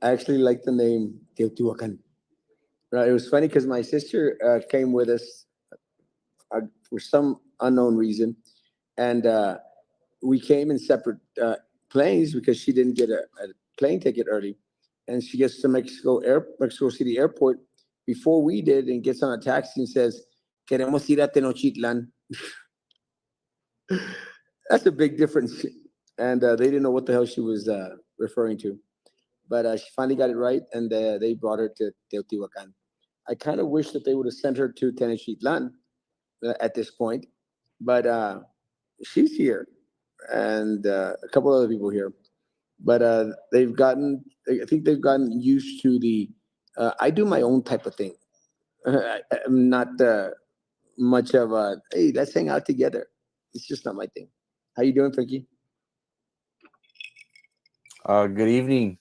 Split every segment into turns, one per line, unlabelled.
I actually like the name Teotihuacan. It was funny because my sister came with us for some unknown reason, and we came in separate planes because she didn't get a plane ticket early, and she gets to Mexico City Airport before we did, and gets on a taxi and says, "Queremos ir a Tenochtitlan." That's a big difference, and they didn't know what the hell she was referring to. But she finally got it right, and they brought her to Teotihuacan. I kind of wish that they would have sent her to Tenochtitlan at this point, but she's here, and a couple other people here. But I think they've gotten used to the. I do my own type of thing. I'm not much of a hey, let's hang out together. It's just not my thing. How you doing, Frankie?
Good evening.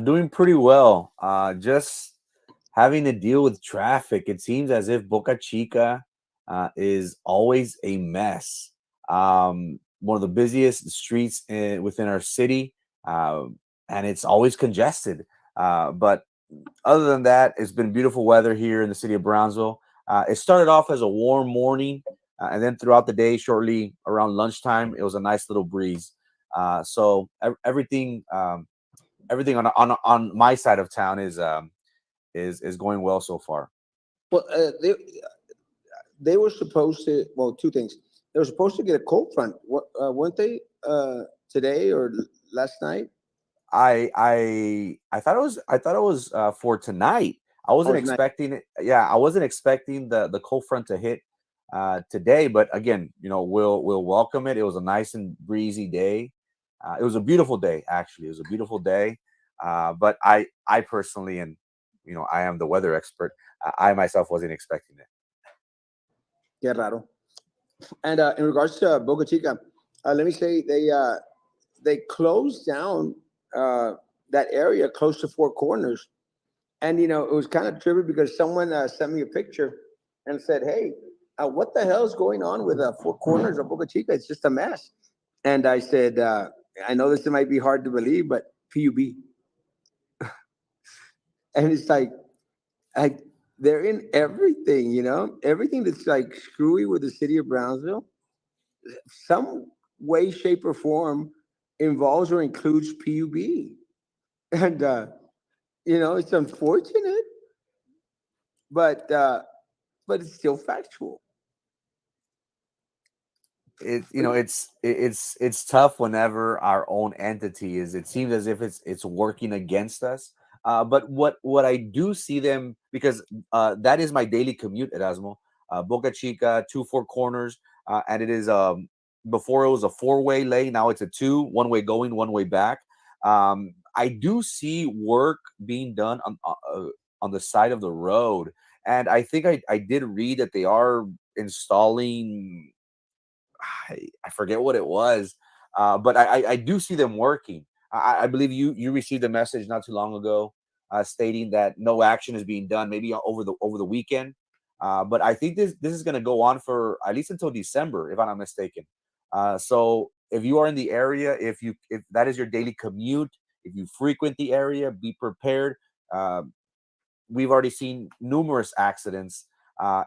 Doing pretty well. Just having to deal with traffic. It seems as if Boca Chica is always a mess. One of the busiest streets within our city, uh, and it's always congested. But other than that, it's been beautiful weather here in the city of Brownsville. It started off as a warm morning, and then throughout the day, shortly around lunchtime, it was a nice little breeze. Everything everything on my side of town is going well so far.
Well, they were supposed to. Well, two things. They were supposed to get a cold front. What weren't they today or last night
I thought it was for tonight. I
or
wasn't
tonight?
expecting it. Yeah, I wasn't expecting the cold front to hit today. But again, we'll welcome it. It was a nice and breezy day. It was a beautiful day, actually. It was a beautiful day. But I personally, and I am the weather expert. I myself wasn't expecting it.
Yeah, raro. And in regards to Boca Chica, let me say they closed down uh, that area close to Four Corners, and it was kind of trippy because someone sent me a picture and said, "Hey, what the hell is going on with Four Corners of Boca Chica? It's just a mess." And I said, "I know this might be hard to believe, but PUB," and it's like they're in everything, everything that's like screwy with the city of Brownsville some way, shape, or form involves or includes PUB. And it's unfortunate, but uh, but it's still factual.
It's tough whenever our own entity is. It seems as if it's working against us. But what I do see them, because that is my daily commute, Erasmo. Boca Chica to Four Corners, and it is before it was a four-way lane. Now it's a one way going, one way back. I do see work being done on the side of the road, and I think I did read that they are installing. I forget what it was, but I do see them working. I believe you received a message not too long ago stating that no action is being done, maybe over the weekend. But I think this is going to go on for at least until December, if I'm not mistaken. So if you are in the area, if that is your daily commute, if you frequent the area, be prepared. Uh, we've already seen numerous accidents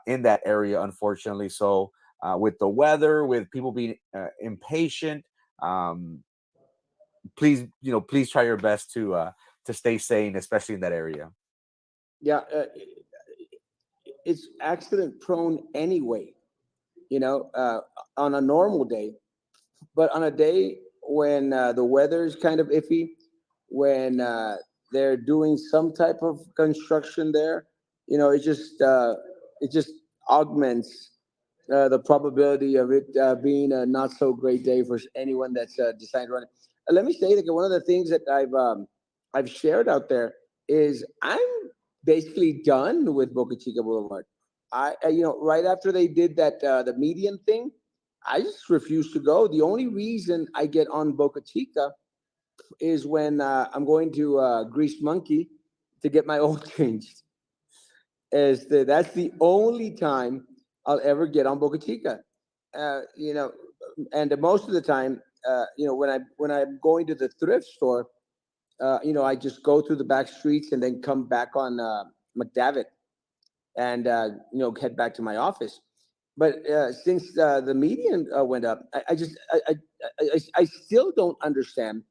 in that area, unfortunately. So with the weather, with people being impatient, um, please try your best to stay sane, especially in that area.
Yeah, it's accident prone anyway. On a normal day, but on a day when the weather is kind of iffy, when they're doing some type of construction there, it just augments the probability of it being a not so great day for anyone that's deciding to run it. Let me say that one of the things that I've shared out there is I'm basically done with Boca Chica Boulevard. Right after they did that the median thing, I just refuse to go. The only reason I get on Boca Chica is when I'm going to Grease Monkey to get my oil changed. That's the only time I'll ever get on Boca Chica. Uh, you know, and most of the time, when I'm going to the thrift store, I just go through the back streets and then come back on McDavitt and head back to my office. But since the median went up, I still don't understand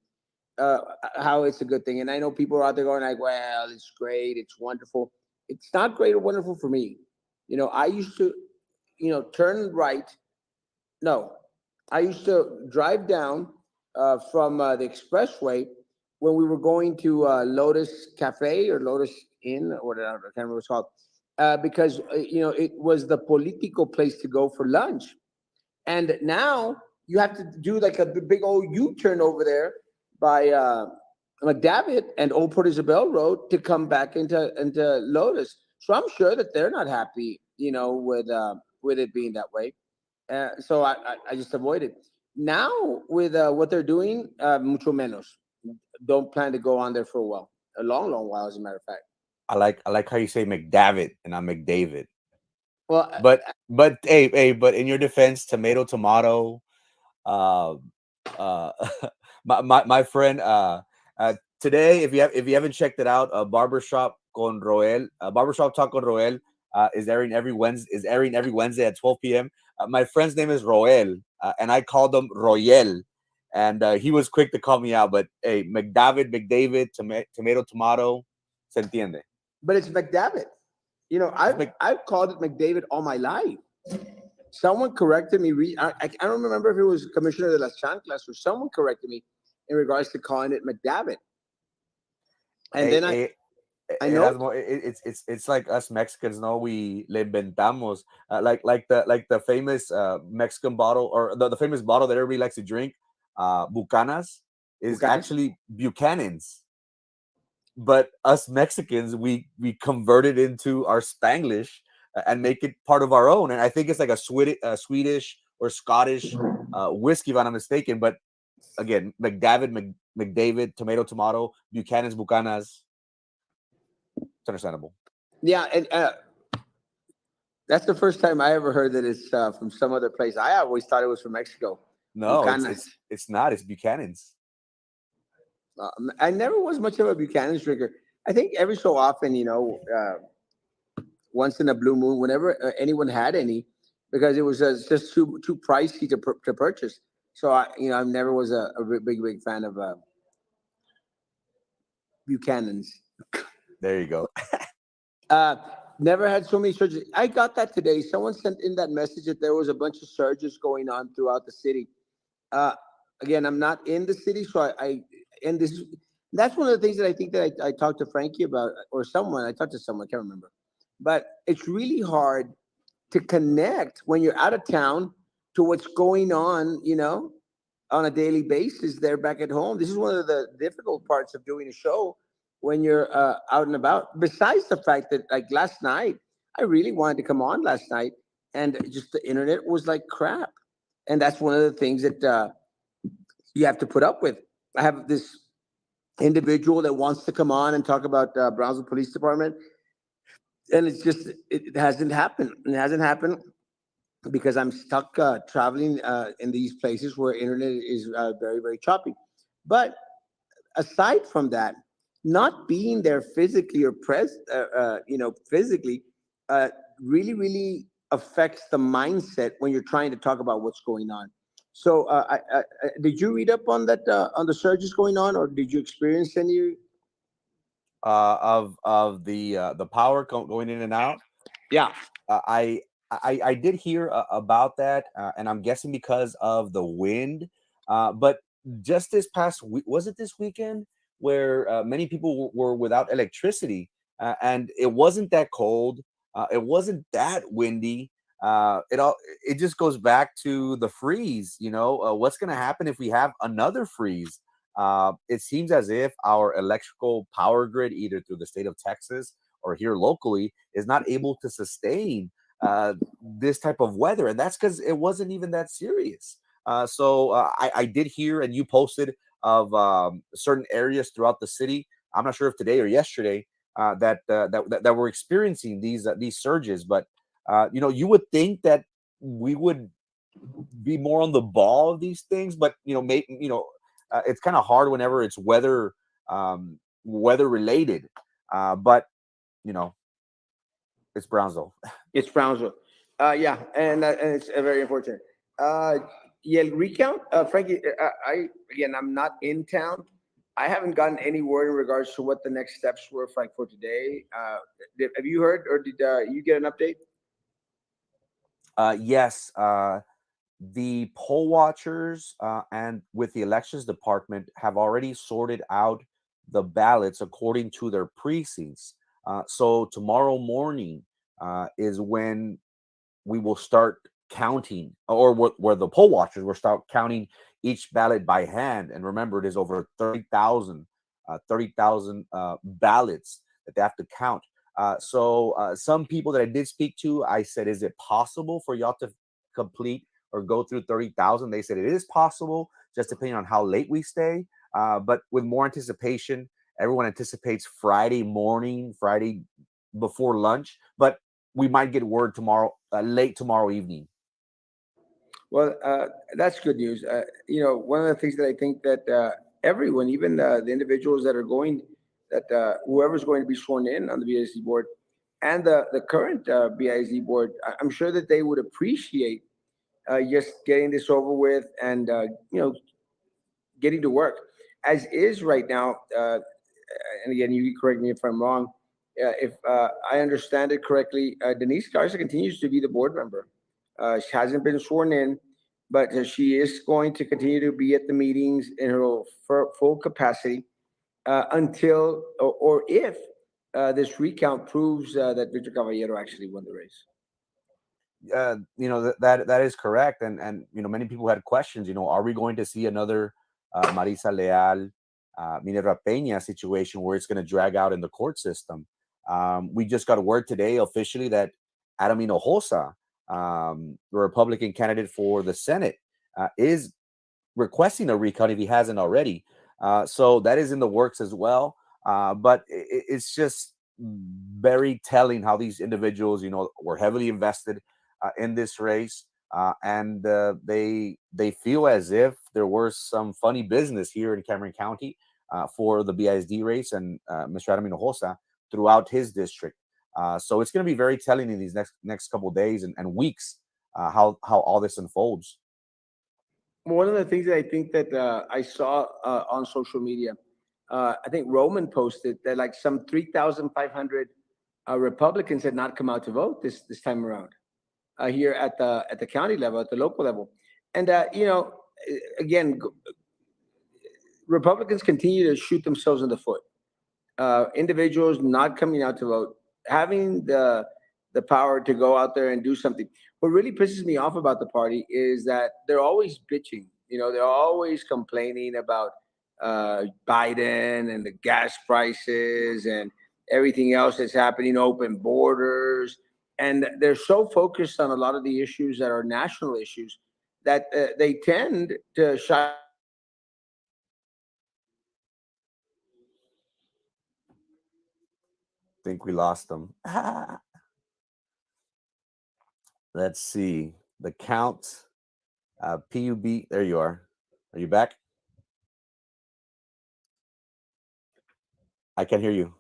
uh, how it's a good thing. And I know people are out there going like, "Well, it's great, it's wonderful." It's not great or wonderful for me. I used to, turn right. No, I used to drive down from the expressway when we were going to Lotus Cafe or Lotus Inn or whatever. I can't remember what it's called. Because it was the political place to go for lunch, and now you have to do like a big old U-turn over there by McDavitt and Old Port Isabel Road to come back into Lotus. So I'm sure that they're not happy, with it being that way. So I just avoid it. Now with what they're doing, mucho menos. Don't plan to go on there for a while, a long, long while, as a matter of fact.
I like how you say McDavitt and not McDavid.
Well,
But in your defense, tomato, tomato. Uh, uh, my friend. Today, if you haven't checked it out, Barbershop Talk con Roel, is airing every Wednesday at 12 p.m. My friend's name is Roel, and I called him Royel, and he was quick to call me out. But hey, McDavid, tomato, tomato, se entiende.
but it's McDavitt.
It's
I've called it McDavid all my life. Someone corrected me. I don't remember if it was Commissioner de las Chanclas or someone corrected me in regards to calling it McDavid. And then
a,
I know
Erasmo, it's like us Mexicans, no, we le inventamos, like the famous Mexican bottle, or the famous bottle that everybody likes to drink, Bucanas, is
Buchanan.
actually Buchanan's. But us Mexicans, we convert it into our Spanglish, and make it part of our own. And I think it's like a Swedish or Scottish whiskey, if I'm not mistaken. But again, McDavid, tomato, tomato, Buchanan's, Bucanas. It's understandable.
Yeah, and that's the first time I ever heard that it's from some other place. I always thought it was from Mexico.
No, it's
Buchanan.
it's it's not. It's Buchanan's.
I never was much of a Buchanan's drinker. I think every so often, once in a blue moon, whenever anyone had any, because it was just too pricey to purchase. So I never was a big fan of Buchanan's.
There you go.
Uh, Never had so many surges. I got that today. Someone sent in that message that there was a bunch of surges going on throughout the city. Uh, Again, I'm not in the city, so and that's one of the things that I think that I talked to Frankie about, or someone. I talked to someone, I can't remember. But it's really hard to connect when you're out of town to what's going on, on a daily basis there back at home. This is one of the difficult parts of doing a show when you're out and about. Besides the fact that, like last night, I really wanted to come on last night, and just the internet was like crap. And that's one of the things that you have to put up with. I have this individual that wants to come on and talk about Brownsville Police Department, and it hasn't happened. It hasn't happened because I'm stuck traveling in these places where internet is very, very choppy. But aside from that, not being there physically or physically, uh, really, really affects the mindset when you're trying to talk about what's going on. So, did you read up on that on the surges going on, or did you experience any?
Of the power going in and out.
Yeah,
Uh, I I did hear about that, and I'm guessing because of the wind. But just this past week, was it this weekend where many people were without electricity, and it wasn't that cold, it wasn't that windy. It just goes back to the freeze. What's going to happen if we have another freeze? It seems as if our electrical power grid, either through the state of Texas or here locally, is not able to sustain this type of weather, and that's because it wasn't even that serious. So I did hear, and you posted of certain areas throughout the city. I'm not sure if today or yesterday that we're experiencing these surges, but you would think that we would be more on the ball of these things, but it's kind of hard whenever it's weather weather related. But you know, it's Brownsville.
It's Brownsville. Yeah, and it's very unfortunate. Uh, yeah, recount, Frankie. I again, I'm not in town. I haven't gotten any word in regards to what the next steps were, Frank, for today. Have you heard, or did you get an update?
Yes, the poll watchers and with the elections department have already sorted out the ballots according to their precincts. So tomorrow morning is when we will start counting, or where the poll watchers will start counting each ballot by hand. And remember, it is over 30,000 ballots that they have to count. So some people that I did speak to, I said, is it possible for y'all to complete or go through 30,000? They said it is possible, just depending on how late we stay. But with more anticipation, everyone anticipates Friday morning, Friday before lunch. But we might get word tomorrow, late tomorrow evening.
Well, that's good news. One of the things that I think that everyone, even the individuals that are going, that whoever's going to be sworn in on the BIZ board, and the current BIZ board, I'm sure that they would appreciate just getting this over with, and getting to work. As is right now, and again, you can correct me if I'm wrong. If I understand it correctly, Denise Garza continues to be the board member. She hasn't been sworn in, but she is going to continue to be at the meetings in her full capacity until, or if this recount proves that Victor Caballero actually won the race.
That is correct, and many people had questions. Are we going to see another Marisa Leal, Minerva Peña situation where it's going to drag out in the court system? We just got word today officially that Adam Hinojosa, the Republican candidate for the Senate, is requesting a recount if he hasn't already. So that is in the works as well. But it's just very telling how these individuals, were heavily invested in this race, and they feel as if there was some funny business here in Cameron County for the BISD race and Mr. Adam Hinojosa throughout his district. So it's going to be very telling in these next couple of days and weeks how all this unfolds.
One of the things that I think that I saw on social media, I think Roman posted that like some 3,500 Republicans had not come out to vote this time around here at the county level, at the local level, and again, Republicans continue to shoot themselves in the foot. Individuals not coming out to vote, having the power to go out there and do something. What really pisses me off about the party is that they're always bitching. They're always complaining about Biden and the gas prices and everything else that's happening, open borders, and they're so focused on a lot of the issues that are national issues that they tend to shy away from the local issues.
Think we lost them. Let's see the count. PUB. There you are. Are you back? I can hear you.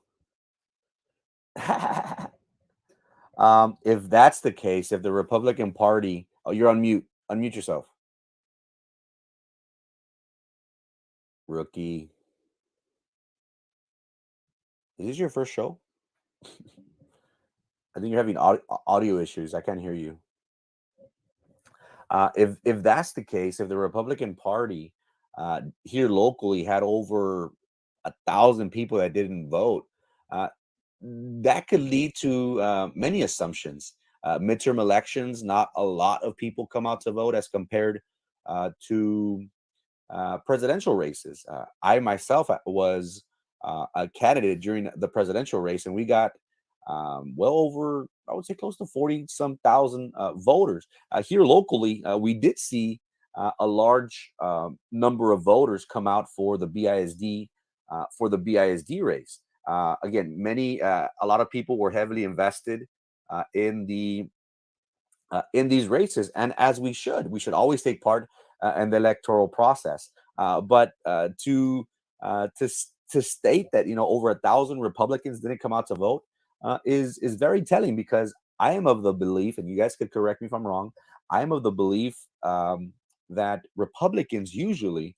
If that's the case, if the Republican Party, oh, you're on mute. Unmute yourself, rookie. Is this your first show? I think you're having audio issues. I can't hear you. If that's the case, if the Republican Party here locally had over 1,000 people that didn't vote, uh, that could lead to many assumptions. Midterm elections, not a lot of people come out to vote as compared to presidential races. I myself was a candidate during the presidential race, and we got well over, I would say, close to 40 some thousand voters. Here locally, we did see a large number of voters come out for the BISD race. Again, a lot of people were heavily invested in in these races, and as we should always take part in the electoral process. But to to state that over 1,000 Republicans didn't come out to vote is very telling, because I am of the belief, and you guys could correct me if I'm wrong. I am of the belief that Republicans usually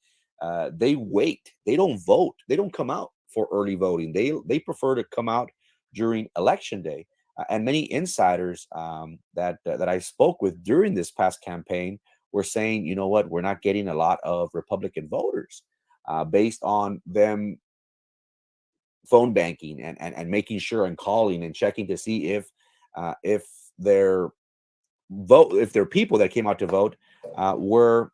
they wait. They don't vote. They don't come out for early voting. They prefer to come out during election day. And many insiders that I spoke with during this past campaign were saying, you know what, we're not getting a lot of Republican voters based on them phone banking and making sure and calling and checking to see if their if their people that came out to vote were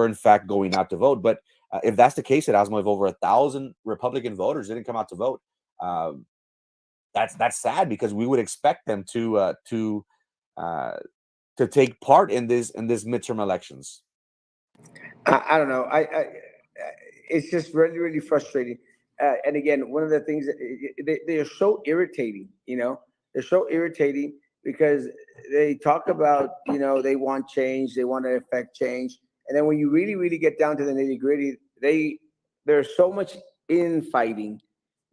in fact going out to vote. But if that's the case at Osmo, if over 1,000 Republican voters didn't come out to vote, that's sad, because we would expect them uh, to take part in this midterm elections.
I don't know. It's just really, really frustrating. And again, one of the things that they are so irritating, they're so irritating because they talk about, they want change, they want to affect change. And then when you really, really get down to the nitty gritty, there's so much infighting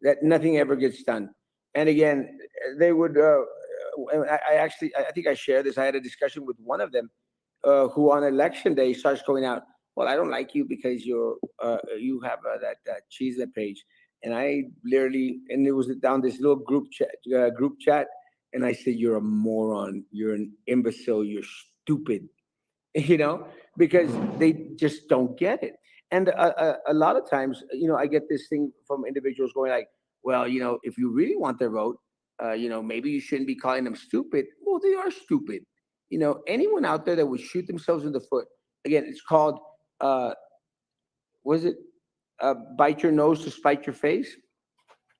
that nothing ever gets done. And again, they would, I actually, I think I shared this. I had a discussion with one of them who on election day starts going out. Well, I don't like you because you have that cheese page, and I literally, and it was down this little group chat, and I said, "You're a moron. You're an imbecile. You're stupid." you know, because they just don't get it. And a lot of times, I get this thing from individuals going like, well, if you really want their vote, maybe you shouldn't be calling them stupid. Well, they are stupid. Anyone out there that would shoot themselves in the foot, again, it's called, was it bite your nose to spite your face?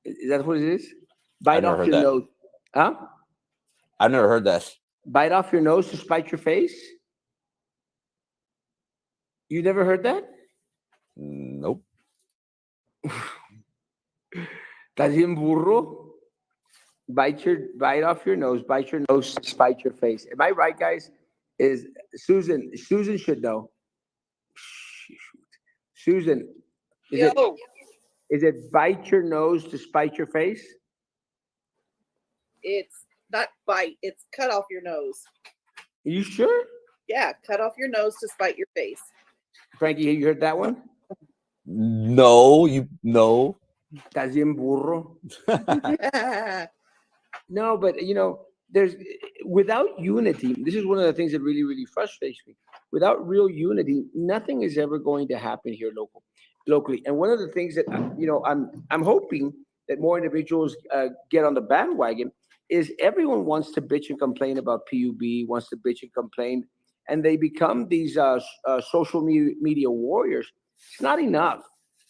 Is that what it is?
I've
Bite
never
off
heard
your
that.
nose. Huh?
I've never heard that.
Bite off your nose to spite your face? You never heard that?
Nope.
¿Estás bien burro? Bite off your nose, bite your nose, spite your face. Am I right, guys? Is Susan should know. Shoot. Susan, is it
Yo,
is it bite your nose to spite your face?
it's not bite, it's cut off your nose.
Are you sure?
Yeah, cut off your nose to spite your face.
Frankie, you heard that one?
No, no.
¿Estás bien burro? No, but there's without unity. This is one of the things that really, really frustrates me. Without real unity, nothing is ever going to happen here locally. And one of the things that I'm hoping that more individuals get on the bandwagon is everyone wants to bitch and complain about PUB, wants to bitch and complain, and they become these social media warriors. It's not enough.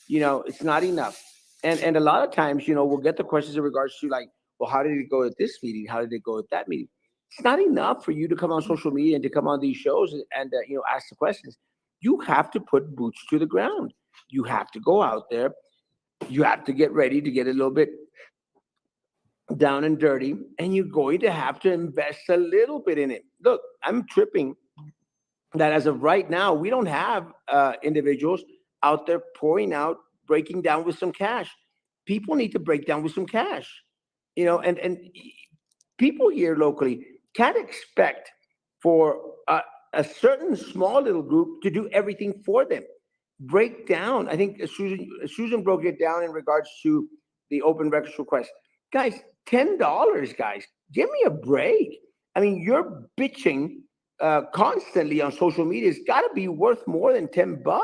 It's not enough. And a lot of times, we'll get the questions in regards to like, well, how did it go at this meeting? How did it go at that meeting? It's not enough for you to come on social media and to come on these shows and ask the questions. You have to put boots to the ground. You have to go out there. You have to get ready to get a little bit down and dirty, and you're going to have to invest a little bit in it. Look, I'm tripping that as of right now, we don't have individuals out there pouring out, breaking down with some cash. People need to break down with some cash, and people here locally can't expect for a certain small little group to do everything for them. Break down. I think Susan broke it down in regards to the open records request. Guys, $10, guys. Give me a break. I mean, you're bitching constantly on social media. It's got to be worth more than $10.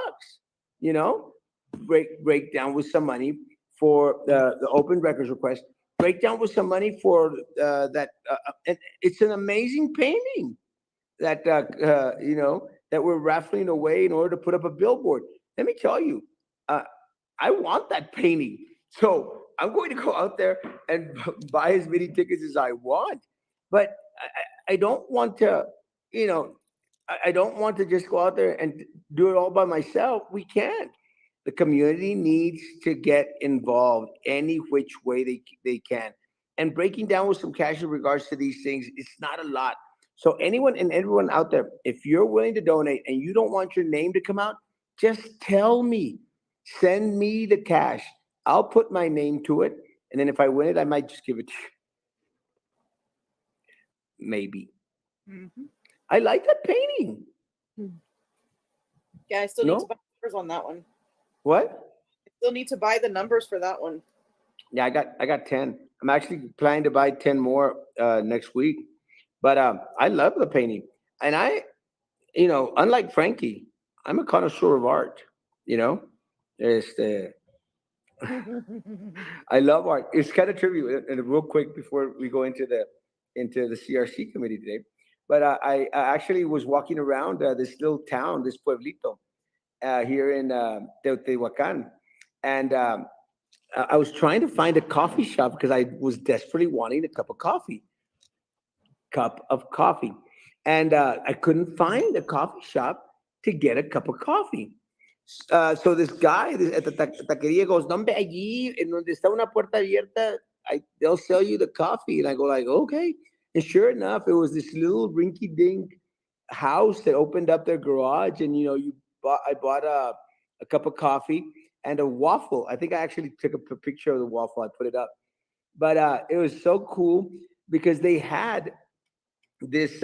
You know, break down with some money for the open records request. Break down with some money for that. It's an amazing painting that that we're raffling away in order to put up a billboard. Let me tell you, uh, I want that painting, so I'm going to go out there and buy as many tickets as I want. But I don't want to, you know, I don't want to just go out there and do it all by myself. We can't. The community needs to get involved any which way they can. And breaking down with some cash in regards to these things, it's not a lot. So anyone and everyone out there, if you're willing to donate and you don't want your name to come out, just tell me. Send me the cash. I'll put my name to it, and then if I win it, I might just give it to you. Maybe.
Hmm.
I like that painting.
Yeah, I still need to
No?
buy numbers on that one.
What?
I still need to buy the numbers for that one.
Yeah, I got 10. I'm actually planning to buy 10 more next week. But I love the painting. And unlike Frankie, I'm a connoisseur of art, you know? Este, I love art. It's kind of trivial. And real quick before we go into the CRC committee today, but I actually was walking around this little town, this pueblito here in Teotihuacan, and I was trying to find a coffee shop because I was desperately wanting a cup of coffee, and I couldn't find a coffee shop to get a cup of coffee. So this guy at the taqueria goes, "No, hombre, allí, en donde está una puerta abierta, they'll sell you the coffee." And I go like, "Okay." And sure enough, it was this little rinky-dink house that opened up their garage, and I bought a cup of coffee and a waffle. I think I actually took a picture of the waffle. I put it up, but it was so cool because they had this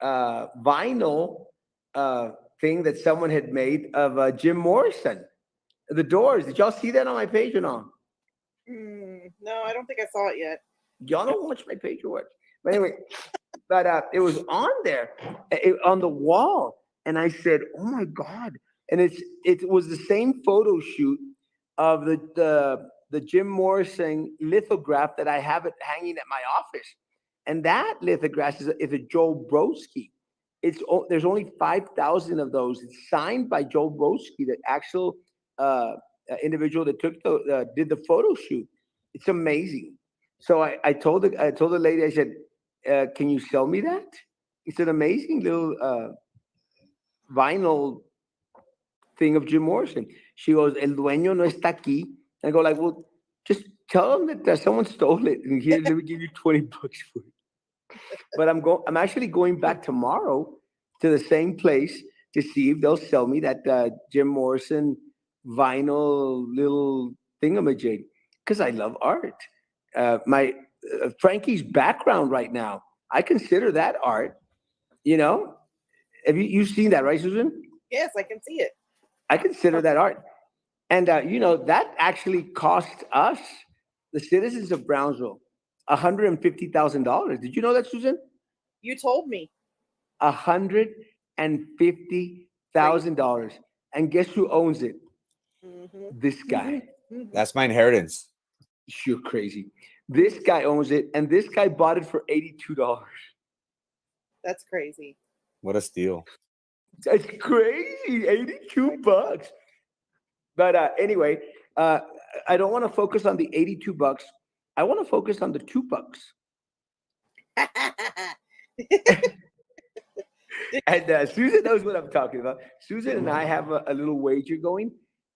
vinyl uh, thing that someone had made of Jim Morrison. The Doors. Did y'all see that on my page or not?
No, I don't think I saw it yet.
Y'all don't watch my page or what? But anyway, but it was on there, on the wall, and I said, "Oh my god!" And it was the same photo shoot of the Jim Morrison lithograph that I have it hanging at my office, and that lithograph is a Joel Brodsky. There's only 5,000 of those. It's signed by Joel Brodsky, the actual individual that did the photo shoot. It's amazing. So I told the lady, I said, "Can you sell me that?" It's an amazing little vinyl thing of Jim Morrison. She goes, "El dueño no está aquí." And I go like, "Well, just tell them that someone stole it, and here, let me give you $20 for it." But I'm actually going back tomorrow to the same place to see if they'll sell me that Jim Morrison vinyl little thingamajig because I love art. My Frankie's background right now, I consider that art. You know, have you've seen that, right, Susan?
Yes, I can see it.
I consider that art, and that actually cost us, the citizens of Brownsville, $150,000. Did you know that, Susan?
You told me. Crazy.
$150,000. And guess who owns it?
Hmm.
This guy.
That's my inheritance.
You're crazy. This guy owns it, and this guy bought it for $82.
That's crazy.
What a steal.
That's crazy. 82 bucks. But anyway, uh, I don't want to focus on the 82 bucks. I want to focus on the $2. And Susan knows what I'm talking about. Susan and I have a little wager going,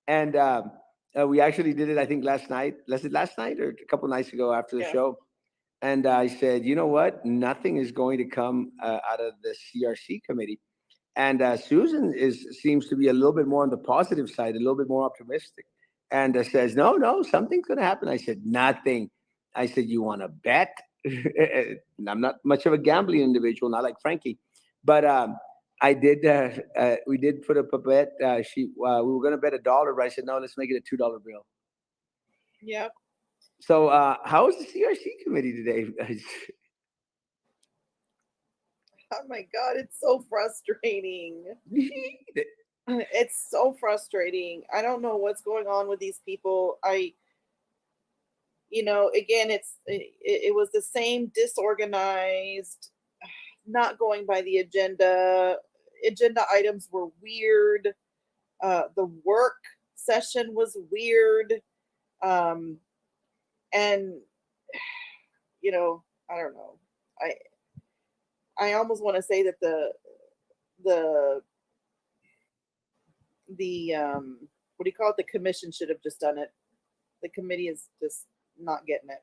and we actually did it. I think last night. Was it last night or a couple nights ago after the
Yeah.
show? And I said, you know what? Nothing is going to come out of the CRC committee. And Susan seems to be a little bit more on the positive side, a little bit more optimistic, and says, "No, no, something's going to happen." I said, "Nothing." I said, "You want to bet?" And I'm not much of a gambling individual, not like Frankie, but I did. We did put up a bet. We were going to bet $1, but I said, "No, let's make it a $2 bill."
Yep.
So, how is the CRC committee today?
Oh my God, it's so frustrating. It's so frustrating. I don't know what's going on with these people. Again, it was the same disorganized, not going by the agenda. Agenda items were weird. The work session was weird. Um, and I don't know. I I almost want to say that the what do you call it? The commission should have just done it. The committee is just not getting it.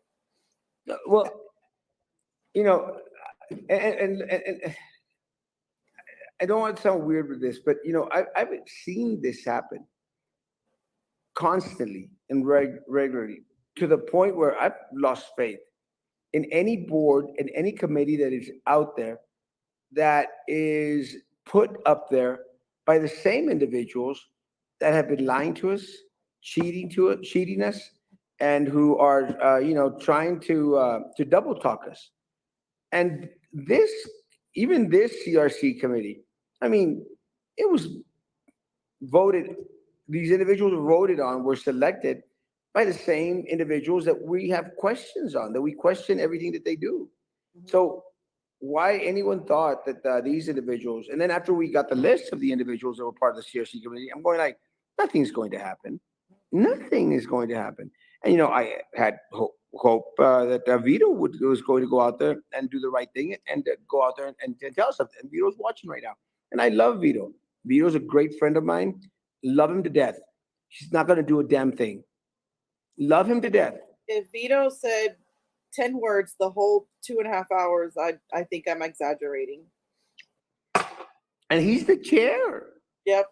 Well, you know, and I don't want to sound weird with this, but I've seen this happen constantly. and regularly, to the point where I've lost faith in any board and any committee that is out there that is put up there by the same individuals that have been lying to us, cheating us, and who are trying to double talk us. And this, even this CRC committee, I mean, it was voted. These individuals voted on were selected by the same individuals that we have questions on, that we question everything that they do.
Mhm.
So why anyone thought that these individuals, and then after we got the list of the individuals that were part of the CRC committee, I'm going like, nothing's going to happen. Nothing is going to happen. And I had hope that Vito was going to go out there and do the right thing and go out there and tell us something. And Vito's watching right now, and I love Vito. Vito's a great friend of mine. Love him to death. He's not going to do a damn thing. Love him to death.
If Vito said 10 words the whole 2.5 hours, I think I'm exaggerating.
And he's the chair.
Yep.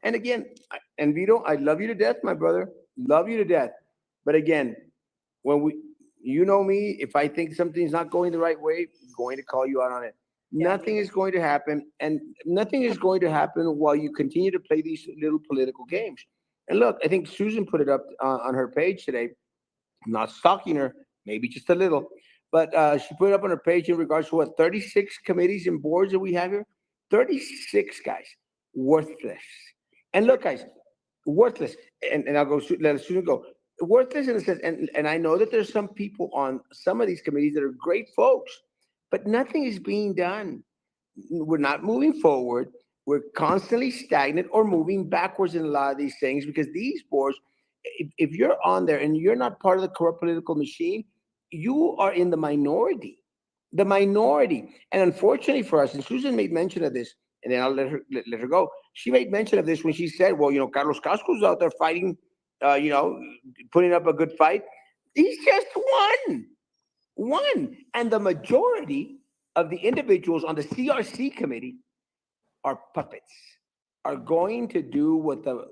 And again, and Vito, I love you to death, my brother. Love you to death. But again, when you know me, if I think something's not going the right way, I'm going to call you out on it.
Yeah,
Nothing
me
is going to happen, and nothing is going to happen while you continue to play these little political games. And look, I think Susan put it up on her page today. I'm not stalking her, maybe just a little, but she put it up on her page in regards to what 36 committees and boards that we have here. 36 guys, worthless. And look, guys, worthless. And I'll go let Susan go. Worthless in a sense, and I know that there's some people on some of these committees that are great folks, but nothing is being done. We're not moving forward. We're constantly stagnant or moving backwards in a lot of these things because these boards, if you're on there and you're not part of the corrupt political machine, you are in the minority. The minority. And unfortunately for us, and Susan made mention of this, and then I'll let her go. She made mention of this when she said, well, Carlos Casco's out there fighting, putting up a good fight. He's just one. One. And the majority of the individuals on the CRC committee are puppets, are going to do what the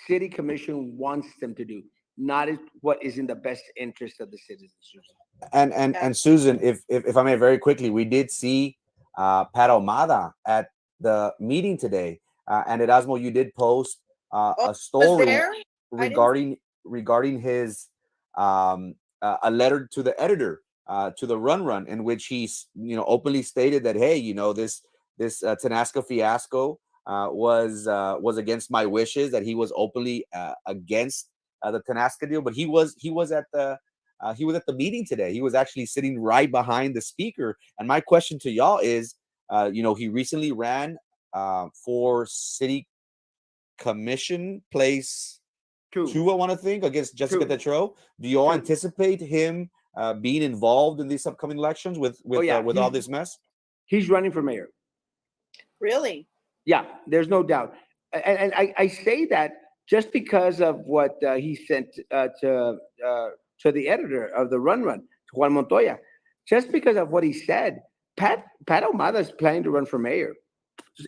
city commission wants them to do, not what is in the best interest of the citizens.
Yeah.
And Susan, if I may very quickly, we did see Pat Almada at the meeting today, and Erasmo, you did post
Oh,
a
was
story
there? I didn't.
regarding his a letter to the editor to the Run, in which he's openly stated that, hey, this Tanasca fiasco was against my wishes, that he was openly against the Tanasca deal, but he was at the meeting today. He was actually sitting right behind the speaker. And my question to y'all is, he recently ran for city commission place two, I want to think, against Jessica
Two.
Tetreault. Do you all
Two.
anticipate him being involved in these upcoming elections with
Oh yeah,
with all this mess?
he's running for mayor.
Really?
Yeah, there's no doubt. And I say that just because of what he sent to the editor of the Run, Juan Montoya. Just because of what he said, Pat Almada is planning to run for mayor.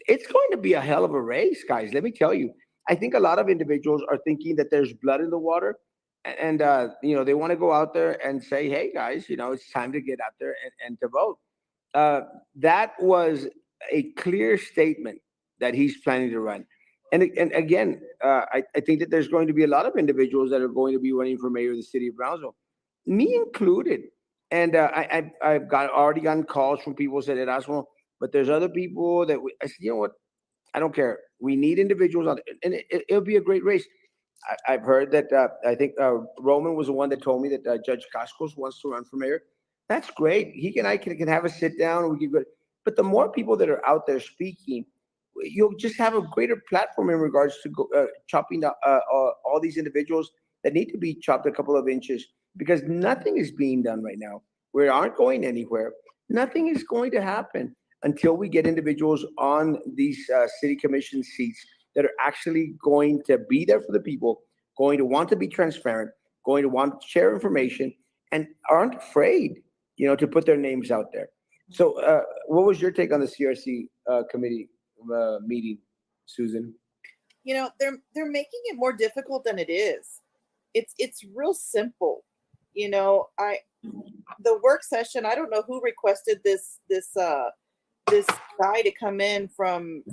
It's going to be a hell of a race, guys. Let me tell you. I think a lot of individuals are thinking that there's blood in the water, and they want to go out there and say, "Hey, guys, it's time to get out there and to vote." Uh, that was a clear statement that he's planning to run. And again, I think that there's going to be a lot of individuals that are going to be running for mayor of the city of Brownsville, me included. And I've already gotten calls from people who said Erasmo, but there's other people that I said, you know what? I don't care. We need individuals on, and it'll be a great race. I've heard that. I think Roman was the one that told me that Judge Cascos wants to run for mayor. That's great. He and I can have a sit down. And we can go. But the more people that are out there speaking, you'll just have a greater platform in regards to chopping all these individuals that need to be chopped a couple of inches because nothing is being done right now. We aren't going anywhere. Nothing is going to happen until we get individuals on these city commission seats that are actually going to be there for the people, going to want to be transparent, going to want to share information, and aren't afraid, to put their names out there. So, what was your take on the CRC committee meeting, Susan?
They're making it more difficult than it is. it's real simple. You know, the work session, I don't know who requested this guy to come in from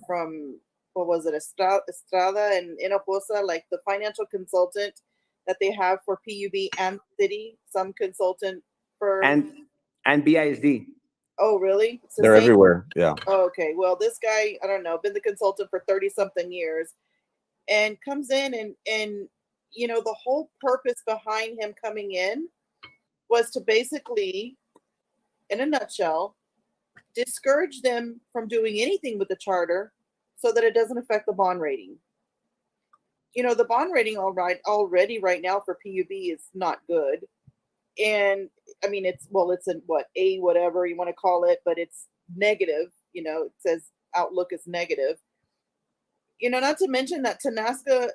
what was it, Estrada and Inaposa, like the financial consultant that they have for PUB and city, some consultant firm.
and BISD.
Oh, really? It's the
They're
same.
everywhere. Yeah.
Oh, okay. Well, this guy, I don't know, been the consultant for 30 something years and comes in and the whole purpose behind him coming in was to basically, in a nutshell, discourage them from doing anything with the charter so that it doesn't affect the bond rating. The bond rating already right now for PUB is not good. And I mean it's in what, A whatever you want to call it, but it's negative. It says outlook is negative. Not to mention that Tanasca,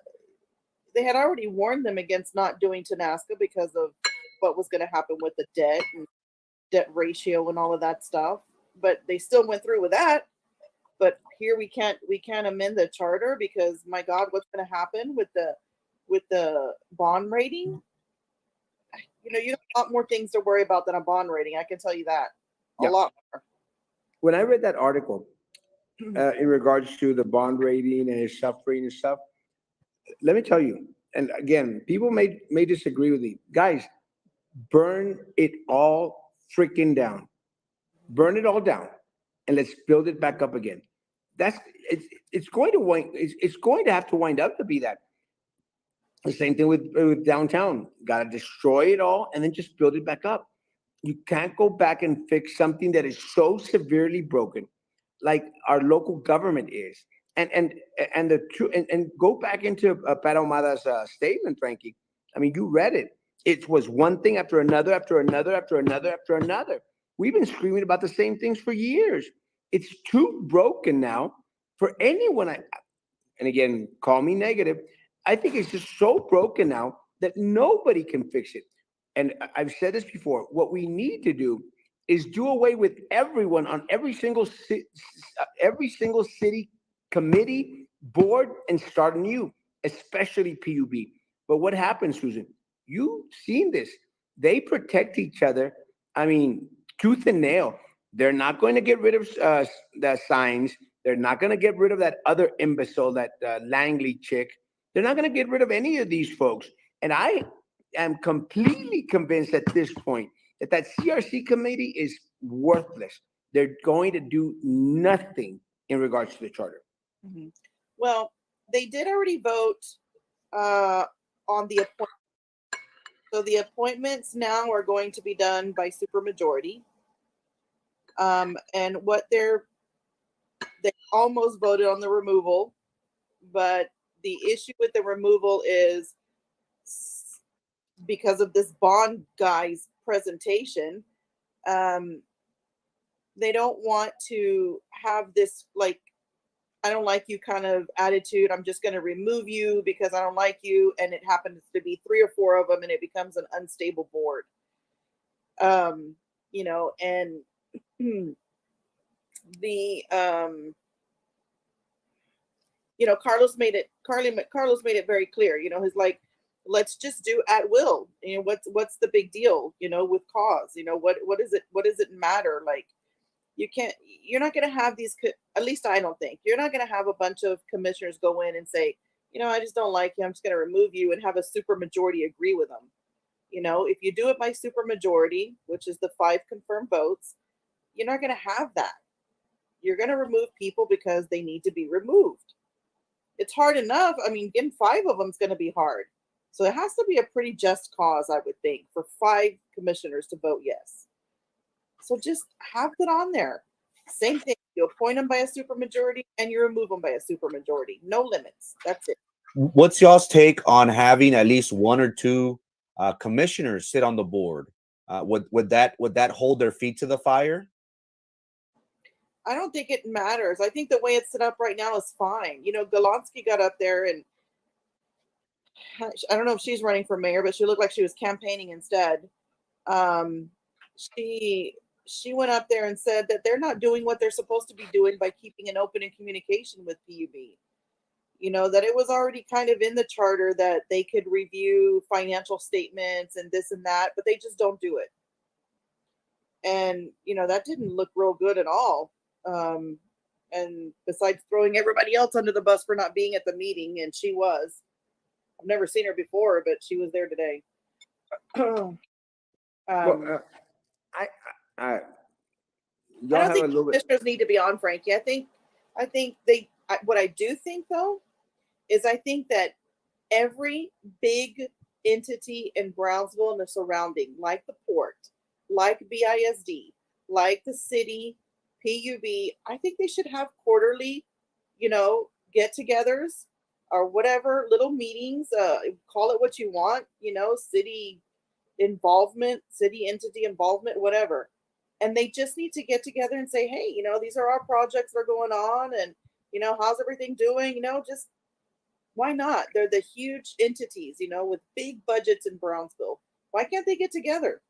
they had already warned them against not doing Tanasca because of what was going to happen with the debt and debt ratio and all of that stuff. But they still went through with that. But here we can't amend the charter because my God, what's going to happen with the bond rating? You have a lot more things to worry about than a bond rating. I can tell you that. A
Yeah.
lot
When I read that article in regards to the bond rating and his suffering and stuff, let me tell you, and again, people may disagree with me. Guys, burn it all freaking down. Burn it all down, and let's build it back up again. That's it's going to it's going to have to wind up to be that. The same thing with downtown. Got to destroy it all and then just build it back up. You can't go back and fix something that is so severely broken, like our local government is. And the true and go back into Pat Ahumada's statement, Frankie. I mean, you read it. It was one thing after another, after another, after another, after another. We've been screaming about the same things for years. It's too broken now for anyone. And again, call me negative. I think it's just so broken now that nobody can fix it. And I've said this before. What we need to do is do away with everyone on every single city committee, board, and start anew, especially PUB. But what happens, Susan? You've seen this. They protect each other. I mean, tooth and nail. They're not going to get rid of the signs. They're not going to get rid of that other imbecile, that Langley chick. They're not going to get rid of any of these folks. And I am completely convinced at this point that CRC committee is worthless. They're going to do nothing in regards to the charter.
Mm-hmm. Well, they did already vote on the appointment. So the appointments now are going to be done by supermajority. And what they almost voted on the removal, but the issue with the removal is because of this bond guy's presentation. They don't want to have this, like, I don't like you kind of attitude. I'm just going to remove you because I don't like you. And it happens to be 3 or 4 of them, and it becomes an unstable board. And the Carlos made it very clear. He's like, let's just do at will. What's the big deal? With cause. What does it matter? Like, you're not going to have these, at least I don't think you're not going to have a bunch of commissioners go in and say, I just don't like you, I'm just going to remove you, and have a super majority agree with them. If you do it by super majority, which is the 5 confirmed votes, you're not going to have that. You're going to remove people because they need to be removed. It's hard enough. I mean, getting 5 of them is going to be hard. So it has to be a pretty just cause, I would think, for 5 commissioners to vote yes. So just have it on there. Same thing. You appoint them by a supermajority and you remove them by a supermajority. No limits. That's it.
What's y'all's take on having at least 1 or 2 commissioners sit on the board? Would that hold their feet to the fire?
I don't think it matters. I think the way it's set up right now is fine. Golonsky got up there, and I don't know if she's running for mayor, but she looked like she was campaigning instead. She went up there and said that they're not doing what they're supposed to be doing by keeping an open and communication with PUB. that it was already kind of in the charter that they could review financial statements and this and that, but they just don't do it. And, that didn't look real good at all. And besides throwing everybody else under the bus for not being at the meeting, and she was. I've never seen her before, but she was there today.
Well, I, I
I
y'all
don't
have a
think
little bit.
commissioners need to be on, Frankie. I think what I do think though is I think that every big entity in Brownsville and the surrounding, like the port, like BISD, like the city, PUB, I think they should have quarterly, get-togethers or whatever, little meetings. Call it what you want, city involvement, city entity involvement, whatever. And they just need to get together and say, hey, these are our projects that are going on, and how's everything doing? Just why not? They're the huge entities, with big budgets in Brownsville. Why can't they get together?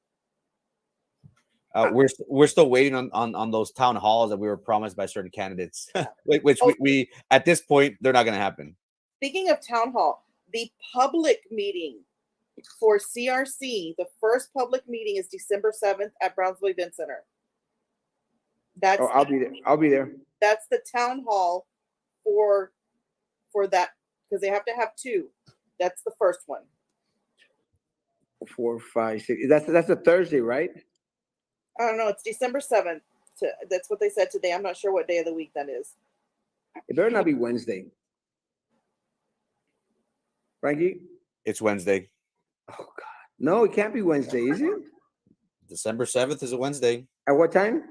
We're still waiting on those town halls that we were promised by certain candidates, which
Oh,
we at this point they're not going to happen.
speaking of town hall, the public meeting for CRC, the first public meeting is December 7th at Brownsville Event Center. That's
Oh, I'll be there. I'll be there.
That's the town hall for that, because they have to have two. That's the first one.
4, 5, 6. That's a Thursday, right?
I don't know. It's December 7th. That's what they said today. I'm not sure what day of the week that is.
It better not be Wednesday. Frankie?
It's Wednesday.
Oh God. No, it can't be Wednesday, is it?
December 7th is a Wednesday.
At what time?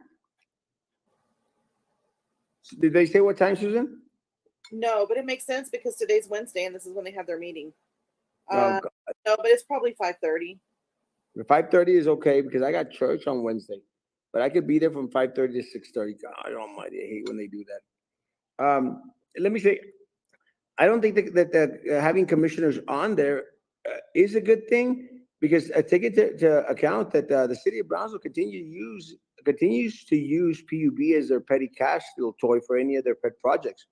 Did they say what time, Susan?
No, but it makes sense because today's Wednesday and this is when they have their meeting.
Oh, God.
No, but it's probably 5:30.
5:30 is okay because I got church on Wednesday, but I could be there from 5:30 to 6:30. God Almighty, I hate when they do that. Let me say, I don't think that having commissioners on there is a good thing because take it to account that the city of Brownsville continues to use PUB as their petty cash little toy for any of their pet projects.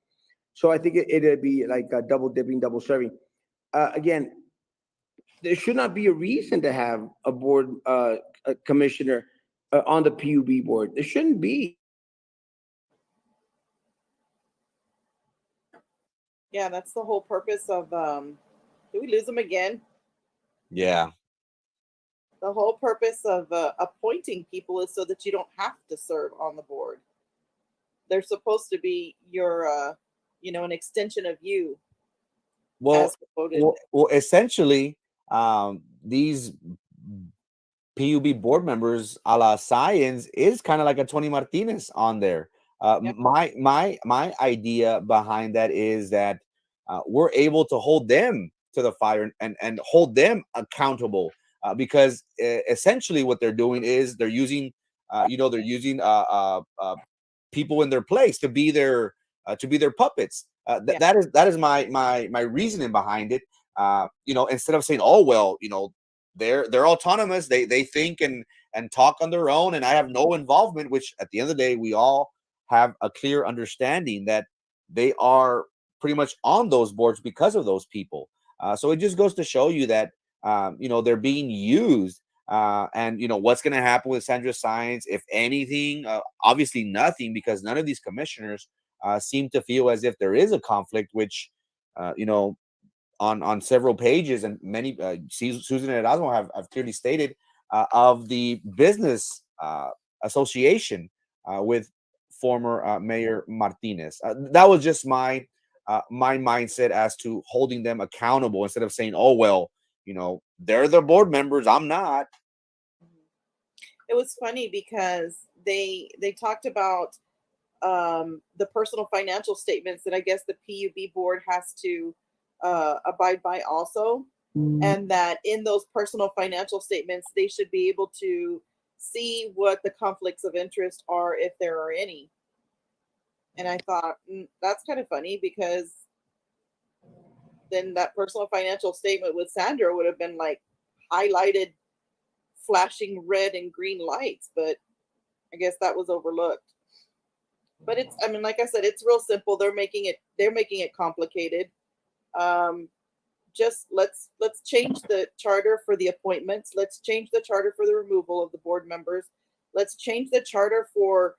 So I think it'd be like double dipping, double serving. Again, there should not be a reason to have a board a commissioner on the PUB board. There shouldn't be.
Yeah, that's the whole purpose of did we lose them again?
Yeah.
The whole purpose of appointing people is so that you don't have to serve on the board. They're supposed to be your an extension of you.
Well, essentially, these PUB board members, a la Science, is kind of like a Tony Martinez on there.
Yep.
My idea behind that is that we're able to hold them to the fire and hold them accountable because essentially what they're doing is they're using people in their place to be their puppets. That is my reasoning behind it. Instead of saying, oh well, they're autonomous, they think and talk on their own, and I have no involvement. Which at the end of the day, we all have a clear understanding that they are pretty much on those boards because of those people. So it just goes to show you that they're being used. And what's going to happen with Sandra Science, if anything? Obviously nothing, because none of these commissioners seem to feel as if there is a conflict, which on several pages, and many Susan and Erasmo have clearly stated of the business association with former Mayor Martinez. That was just my mindset as to holding them accountable instead of saying, oh well, they're the board members, I'm not.
It was funny because they talked about the personal financial statements that I guess the PUB board has to abide by also, and that in those personal financial statements they should be able to see what the conflicts of interest are, if there are any. And I thought that's kind of funny, because then that personal financial statement with Sandra would have been like highlighted, flashing red and green lights, but I guess that was overlooked. But like I said, it's real simple. They're making it complicated. Just let's change the charter for the appointments. Let's change the charter for the removal of the board members. Let's change the charter for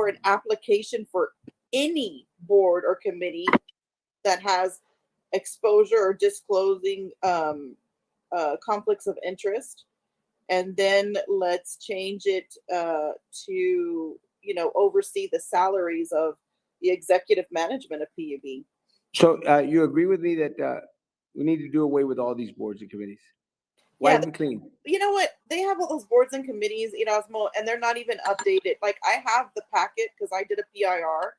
an application for any board or committee that has exposure or disclosing conflicts of interest. And then let's change it to oversee the salaries of the executive management of PUB.
So you agree with me that we need to do away with all these boards and committees?
Yeah,
Wipe them clean.
you know what? They have all those boards and committees, and they're not even updated. Like I have the packet because I did a PIR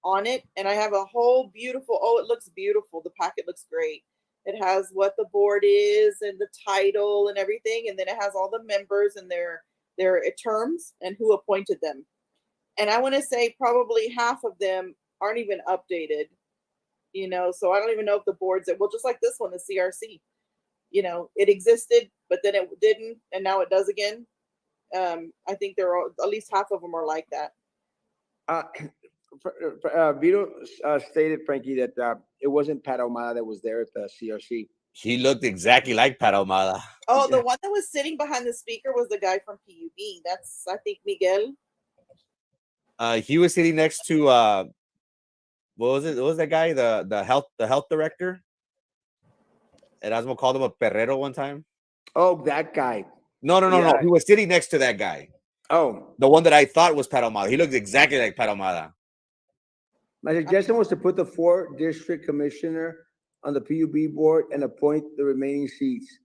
on it, and I have a whole beautiful. Oh, it looks beautiful. The packet looks great. It has what the board is and the title and everything, and then it has all the members and their terms and who appointed them. And I want to say probably half of them aren't even updated. So I don't even know if the boards that well, just like this one, the CRC. It existed, but then it didn't, and now it does again. I think there are at least half of them are like that.
Vito stated, Frankie, that it wasn't Pat Ahumada that was there at the CRC.
He looked exactly like Pat Ahumada.
Oh, the one that was sitting behind the speaker was the guy from PUB. That's, I think, Miguel.
He was sitting next to what was it? What was that guy? The health director. Erasmo called him a perrero one time.
Oh, that guy.
No. He was sitting next to that guy.
Oh,
the one that I thought was Pat Ahumada. He looked exactly like Pat Ahumada.
My suggestion was to put the 4th district commissioner on the PUB board and appoint the remaining seats.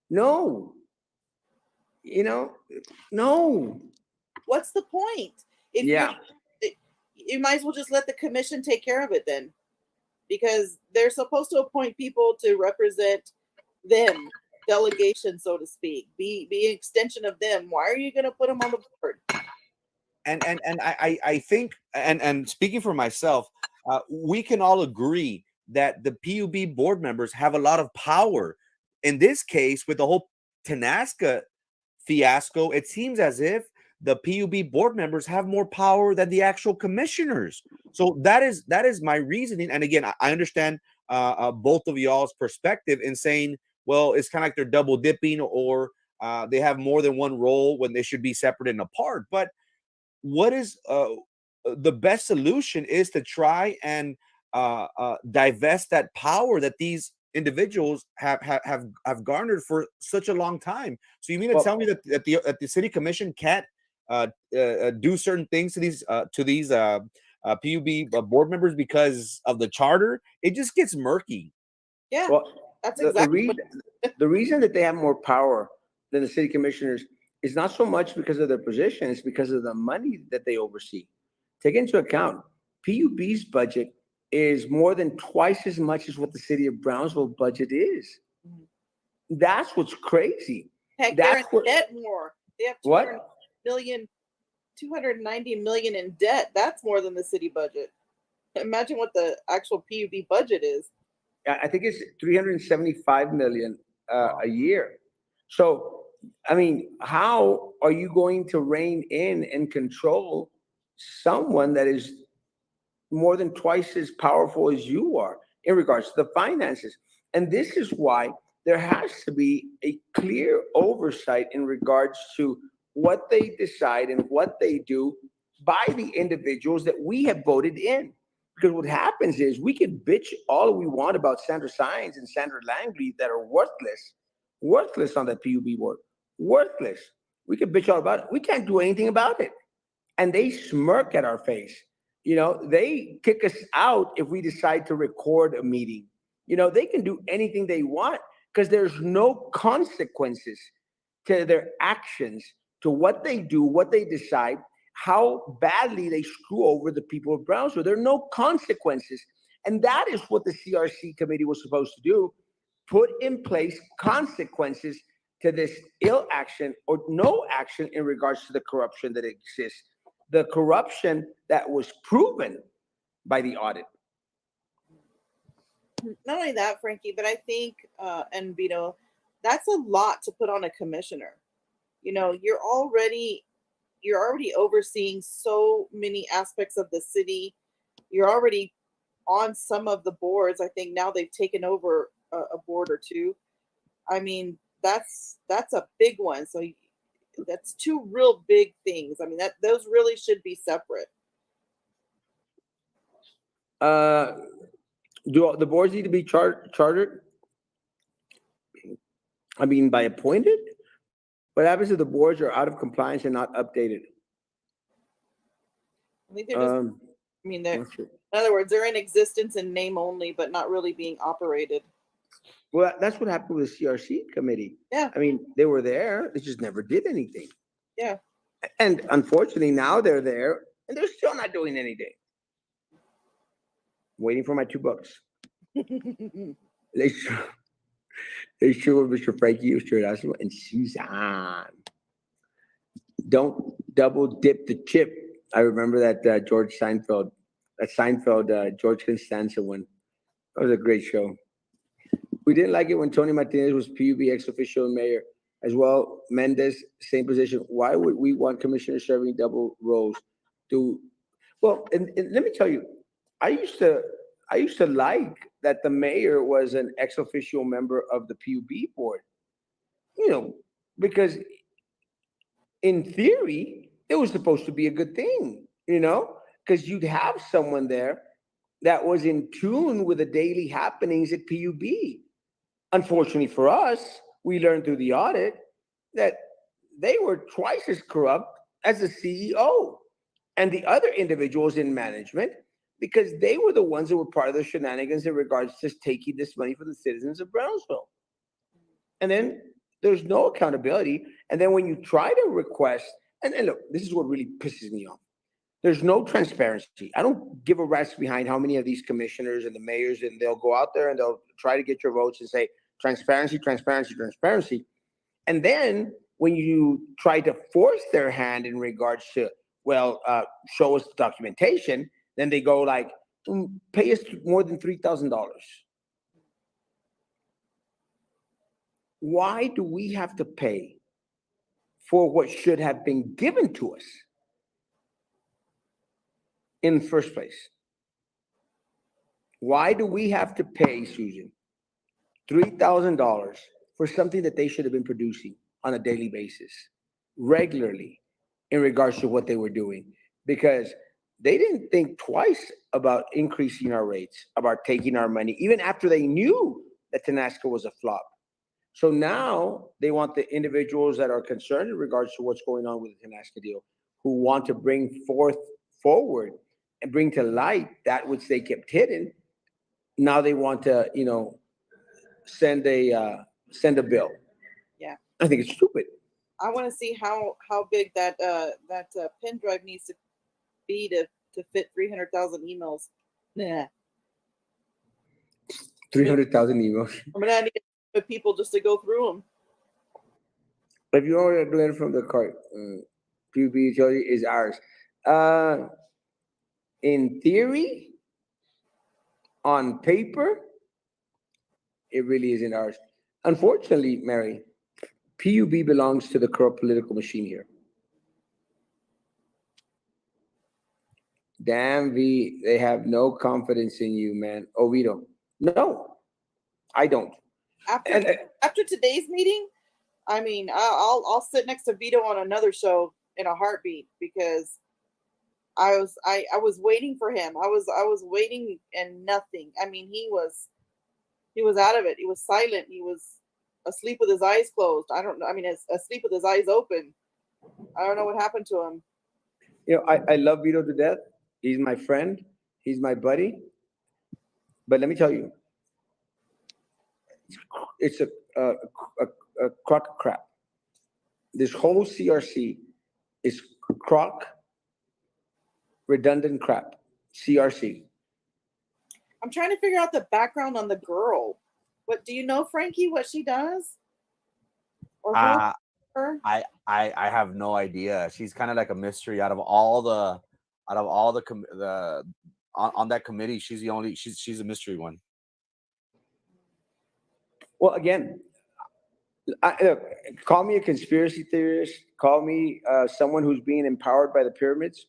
No. No.
What's the point? If you might as well just let the commission take care of it then, because they're supposed to appoint people to represent them, delegation, so to speak, be an extension of them. Why are you going to put them on the board?
And I think, and speaking for myself, we can all agree that the PUB board members have a lot of power. In this case, with the whole Tenasca fiasco, it seems as if the PUB board members have more power than the actual commissioners. So that is my reasoning. And again, I understand both of y'all's perspective in saying, well, it's kind of like they're double dipping, or they have more than one role when they should be separate and apart. But what is the best solution is to try and divest that power that these individuals have garnered for such a long time. So you mean to tell me that the city commission can't do certain things to these PUB board members because of the charter? It just gets murky.
Yeah, well, that's exactly
the reason that they have more power than the city commissioners is not so much because of their position, it's because of the money that they oversee. Take into account, PUB's budget is more than twice as much as what the city of Brownsville budget is. Mm-hmm. That's what's crazy.
Heck,
that's
they're in debt more. They have 290 million in debt. That's more than the city budget. Imagine what the actual PUB budget is.
I think it's 375 million a year. So, I mean, how are you going to rein in and control someone that is more than twice as powerful as you are in regards to the finances? And this is why there has to be a clear oversight in regards to what they decide and what they do by the individuals that we have voted in. Because what happens is we can bitch all we want about Sandra Sines and Sandra Langley that are worthless on that PUB board, worthless. We can bitch all about it. We can't do anything about it. And they smirk at our face. They kick us out if we decide to record a meeting. They can do anything they want because there's no consequences to their actions, to what they do, what they decide, how badly they screw over the people of Brownsville. There are no consequences. And that is what the CRC committee was supposed to do, put in place consequences to this ill action or no action in regards to the corruption that exists. The corruption that was proven by the audit.
Not only that, Frankie, but I think, and Vito, that's a lot to put on a commissioner. You're already overseeing so many aspects of the city. You're already on some of the boards. I think now they've taken over a board or two. I mean, that's a big one. So that's two real big things. I mean, that those really should be separate.
Uh, do the boards need to be chartered? I mean, by appointed? What happens if the boards are out of compliance and not updated?
I think they're just. I mean, they're.
Not sure.
In other words, they're in existence in name only, but not really being operated.
Well, that's what happened with the CRC committee.
Yeah.
I mean, they were there, they just never did anything.
Yeah.
And unfortunately, now they're there and they're still not doing anything. Waiting for my $2. They sure, they sure were Mr. Frankie, Mr. Erasmo, and Susan. Don't double dip the chip. I remember that George Constanza one. That was a great show. We didn't like it when Tony Martinez was PUB ex-official and mayor. As well, Mendez, same position. Why would we want commissioners serving double roles? And let me tell you, I used to like that the mayor was an ex-official member of the PUB board. You know, because in theory, it was supposed to be a good thing, because you'd have someone there that was in tune with the daily happenings at PUB. Unfortunately for us, we learned through the audit that they were twice as corrupt as the CEO and the other individuals in management, because they were the ones that were part of the shenanigans in regards to taking this money from the citizens of Brownsville. And then there's no accountability. And then when you try to request, and look, this is what really pisses me off. There's no transparency. I don't give a rat's behind how many of these commissioners and the mayors, and they'll go out there and they'll try to get your votes and say transparency, transparency, transparency. And then when you try to force their hand in regards to, show us the documentation, then they go like, pay us more than $3,000. Why do we have to pay for what should have been given to us in the first place? Why do we have to pay, Susan, $3,000 for something that they should have been producing on a daily basis, regularly, in regards to what they were doing? Because they didn't think twice about increasing our rates, about taking our money, even after they knew that Tenasca was a flop. So now they want the individuals that are concerned in regards to what's going on with the Tenasca deal, who want to bring forward and bring to light that which they kept hidden. Now they want to, send a bill.
Yeah.
I think it's stupid.
I want to see how big that pen drive needs to be to fit 300,000 emails. Nah.
300,000 emails.
I'm gonna need people just to go through them.
If you want to do it from the cart, PUB utility is ours. In theory, on paper, it really isn't ours. Unfortunately, Mary, PUB belongs to the corrupt political machine here. Damn, V, they have no confidence in you, man. Oh, Vito. No, I don't.
After today's meeting, I mean, I'll sit next to Vito on another show in a heartbeat, because I was waiting for him. I was waiting and nothing. I mean, he was out of it. He was silent. He was asleep with his eyes closed. I don't know. I mean, asleep with his eyes open. I don't know what happened to him.
I love Vito to death. He's my friend. He's my buddy. But let me tell you, it's a crock of crap. This whole CRC is crock, redundant crap. CRC.
I'm trying to figure out the background on the girl. What do you know, Frankie? What she does? Or her?
I have no idea. She's kind of like a mystery out of all the on that committee. She's the only she's a mystery one.
Well, again, look, call me a conspiracy theorist. Call me someone who's being empowered by the pyramids.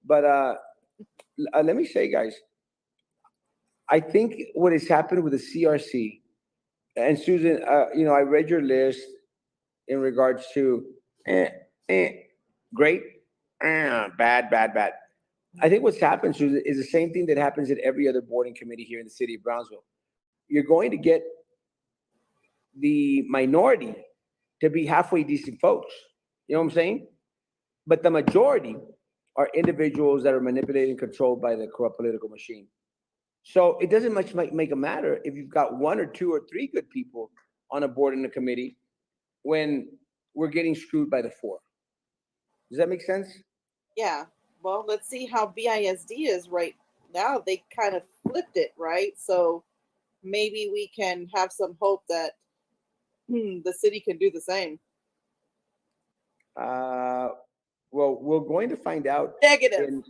But let me say, guys, I think what has happened with the CRC and Susan, I read your list in regards to eh, eh, great, bad, bad, bad. I think what's happened, Susan, is the same thing that happens at every other boarding committee here in the city of Brownsville. You're going to get the minority to be halfway decent folks. You know what I'm saying? But the majority are individuals that are manipulated and controlled by the corrupt political machine. So it doesn't much make a matter if you've got one or two or three good people on a board and a committee when we're getting screwed by the four. Does that make sense?
Yeah. Well, let's see how BISD is right now. They kind of flipped it, right? So maybe we can have some hope that the city can do the same.
Uh, well, we're going to find out
Negative.
in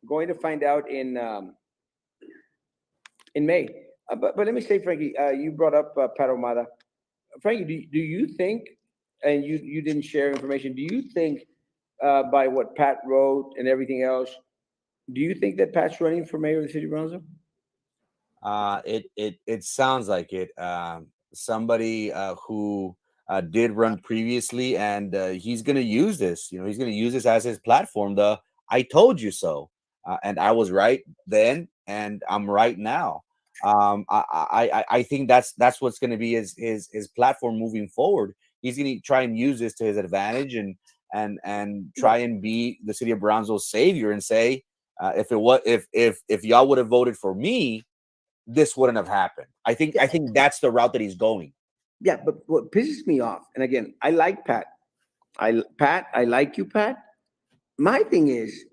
going to find out in May. But let me say, Frankie, you brought up Pat Omada. Frankie, do you think, and you didn't share information, do you think by what Pat wrote and everything else, do you think that Pat's running for mayor of the city of Brownsville?
It sounds like it. Somebody who did run previously, and he's going to use this. He's going to use this as his platform. The "I told you so," and I was right then, and I'm right now. I think that's what's going to be his platform moving forward. He's going to try and use this to his advantage, and try and be the city of Brownsville's savior, and say, if it was if y'all would have voted for me, this wouldn't have happened. I think that's the route that he's going.
Yeah, but what pisses me off, and again, I like Pat. I like you, Pat. My thing is,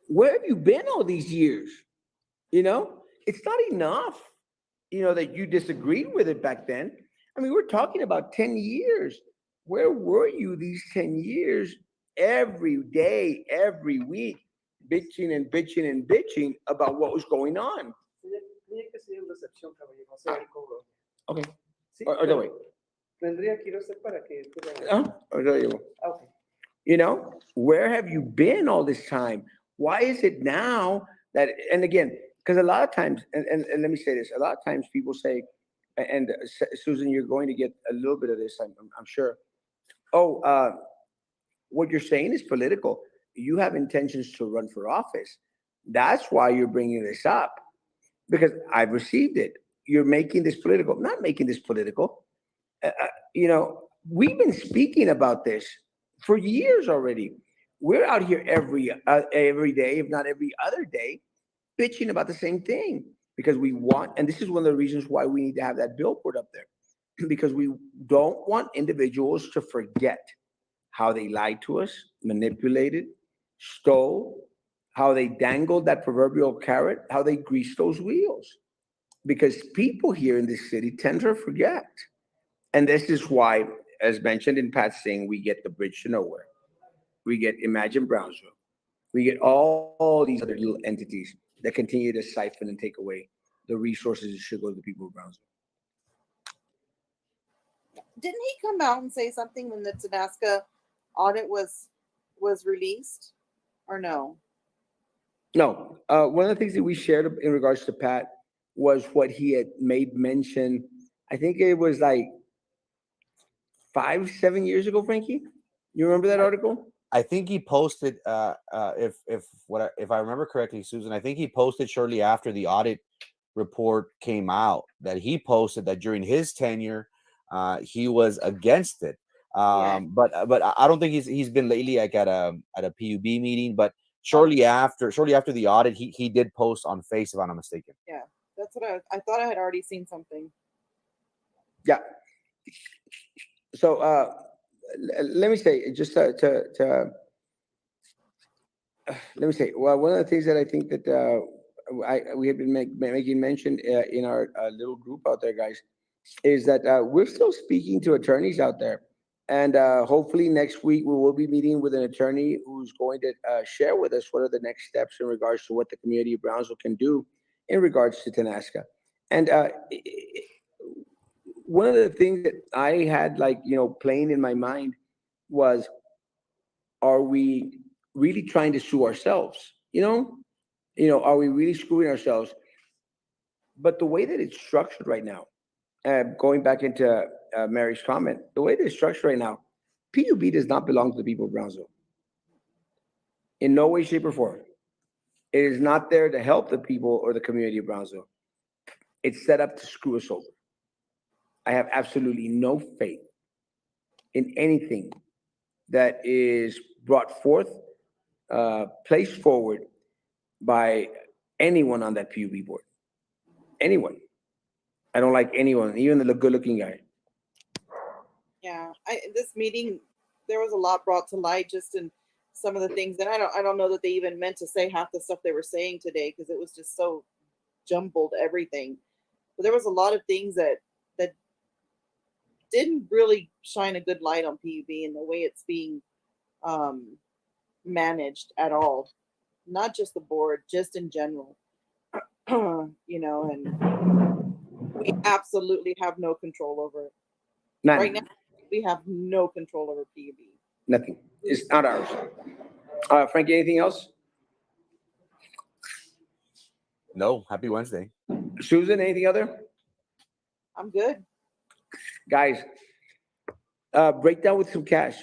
where have you been all these years? It's not enough, that you disagreed with it back then. I mean, we're talking about 10 years. Where were you these 10 years? Every day, every week, bitching and bitching and bitching about what was going on.
Tenía que ser recepción, caballero, no sea el cobro.
Okay.
Sí,
Ahorita voy.
tendría que ir usted para que tú lo
Ahorita llego.
Okay.
Where have you been all this time? Why is it now that, and again, because a lot of times, and let me say this, a lot of times people say, and Susan, you're going to get a little bit of this, I'm sure. Oh, what you're saying is political. You have intentions to run for office. That's why you're bringing this up, because I've received it. You're making this political. I'm not making this political. We've been speaking about this for years already. We're out here every day, if not every other day, bitching about the same thing because we want, and this is one of the reasons why we need to have that billboard up there, because we don't want individuals to forget how they lied to us, manipulated, stole, how they dangled that proverbial carrot, how they greased those wheels. Because people here in this city tend to forget. And this is why, as mentioned in Pat's thing, we get the bridge to nowhere. We get Imagine Brownsville. We get all these other little entities that continue to siphon and take away the resources that should go to the people of Brownsville.
Didn't he come out and say something when the Tanaska audit was released, or no?
No, one of the things that we shared in regards to Pat was what he had made mention. I think it was like 5, 7 years ago, Frankie. You remember that article?
I think he posted, if I remember correctly, Susan, I think he posted shortly after the audit report came out, that he posted that during his tenure, he was against it.
Yeah.
But I don't think he's been lately, like at a PUB meeting. But shortly after the audit, he did post on Face, if I'm not mistaken.
Yeah, that's what I thought. I had already seen something.
Yeah. So let me say, just to let me say, well, one of the things that I think that we have been making mention in our little group out there, guys, is that we're still speaking to attorneys out there. And hopefully next week we will be meeting with an attorney who's going to share with us what are the next steps in regards to what the community of Brownsville can do in regards to Tanaska. And one of the things that I had, like, playing in my mind was, are we really trying to sue ourselves? Are we really screwing ourselves? But the way that it's structured right now, going back into Mary's comment, the way that it's structured right now, PUB does not belong to the people of Brownsville in no way, shape, or form. It is not there to help the people or the community of Brownsville. It's set up to screw us over. I have absolutely no faith in anything that is brought forth, placed forward by anyone on that PUB board. Anyone. I don't like anyone, even the good-looking guy.
Yeah, this meeting, there was a lot brought to light just in some of the things, and I don't know that they even meant to say half the stuff they were saying today because it was just so jumbled everything. But there was a lot of things that didn't really shine a good light on PUB and the way it's being um, managed at all. Not just the board, just in general. And we absolutely have no control over it. Right now,
None.
we have no control over PUB.
Nothing. It's not ours. Frankie, anything else?
No, happy Wednesday.
Susan, anything other?
I'm good.
Guys, break down with some cash.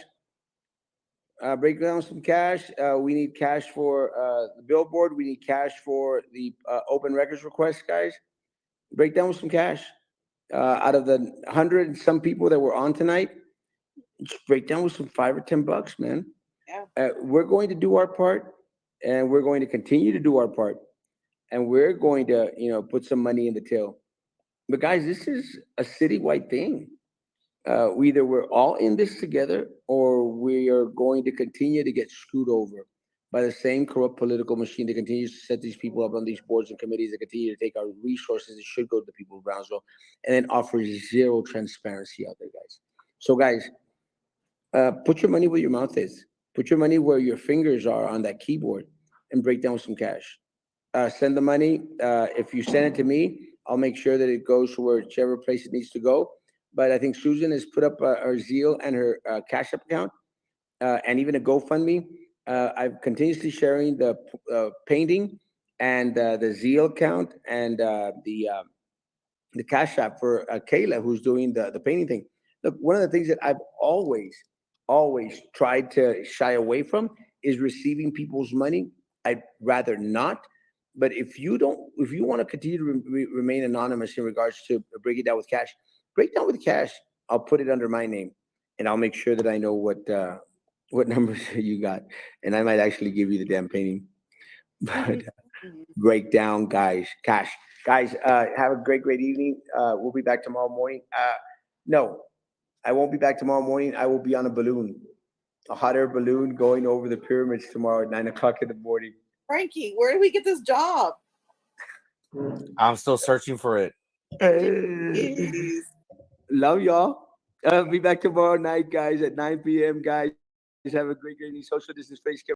Break down some cash. We need cash for the billboard. We need cash for the open records request, guys. Break down with some cash. Out of the 100 and some people that were on tonight, just break down with some $5 or $10, man.
Yeah.
We're going to do our part, and we're going to continue to do our part, and we're going to, put some money in the till. But guys, this is a citywide thing. Either we're all in this together, or we are going to continue to get screwed over by the same corrupt political machine that continues to set these people up on these boards and committees that continue to take our resources that should go to the people of Brownsville and then offer zero transparency out there, guys. So, guys, put your money where your mouth is. Put your money where your fingers are on that keyboard and break down some cash. Send the money. If you send it to me, I'll make sure that it goes to whichever place it needs to go. But I think Susan has put up her Zeal and her Cash App account, and even a GoFundMe. I'm continuously sharing the painting and the Zeal account and the Cash App for Kayla, who's doing the painting thing. Look, one of the things that I've always tried to shy away from is receiving people's money. I'd rather not. But if you want to continue to remain anonymous in regards to breaking down with cash, break down with cash. I'll put it under my name, and I'll make sure that I know what numbers you got, and I might actually give you the damn painting. But
Mhm.
break down, guys, cash, guys. Have a great evening. We'll be back tomorrow morning. No, I won't be back tomorrow morning. I will be on a hot air balloon going over the pyramids tomorrow at 9 o'clock in the morning.
Frankie, where did we get this job?
I'm still searching for it.
Jeez.
Love y'all. Be back tomorrow night, guys, at 9 p.m. Guys, have a great evening. Social distance, face care.